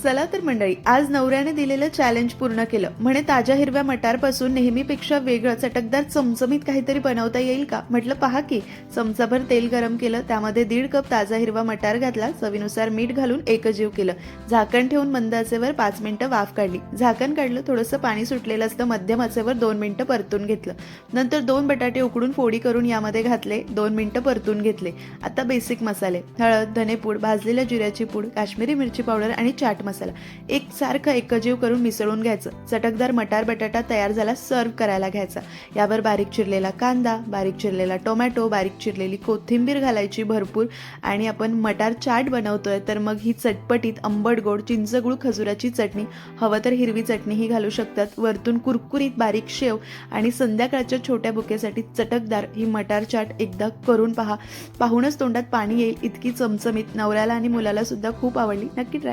चला तर मंडळी, आज नवऱ्याने दिलेलं चॅलेंज पूर्ण केलं. म्हणे ताज्या हिरव्या मटारपासून नेहमीपेक्षा वेगळं चटकदार चमचमीत काहीतरी बनवता येईल का? म्हटलं पहा की. चमचाभर तेल गरम केलं, त्यामध्ये 1.5 कप ताजा हिरवा मटार घातला, चवीनुसार मीठ घालून एकजीव केलं. झाकण ठेवून मंद आचेवर 5 मिनिटं वाफ काढली. झाकण काढलं, थोडंसं पाणी सुटलेलं असतं, मध्यम आचेवर 2 मिनिटं परतून घेतलं. नंतर 2 बटाटे उकडून फोडी करून यामध्ये घातले, 2 मिनिटं परतून घेतले. आता बेसिक मसाले: हळद, धनेपूड, भाजलेल्या जिऱ्याची पूड, काश्मीरी मिरची पावडर आणि चाट मसाला एकसारखं एकजीव करून मिसळून घ्यायचं. चटकदार मटार बटाटा तयार झाला, सर्व्ह करायला घ्यायचा. यावर बारीक चिरलेला कांदा, बारीक चिरलेला टोमॅटो, बारीक चिरलेली कोथिंबीर घालायची भरपूर. आणि आपण मटार चाट बनवतोय तर मग ही चटपटीत आंबट गोड चिंचगूळ खजुराची चटणी, हवं तर हिरवी चटणीही घालू शकतात. वरतून कुरकुरीत बारीक शेव आणि संध्याकाळच्या छोट्या बुकेसाठी चटकदार ही मटार चाट एकदा करून पहा. पाहूनच तोंडात पाणी येईल इतकी चमचमीत. नवऱ्याला आणि मुलाला सुद्धा खूप आवडली. नक्की ट्राय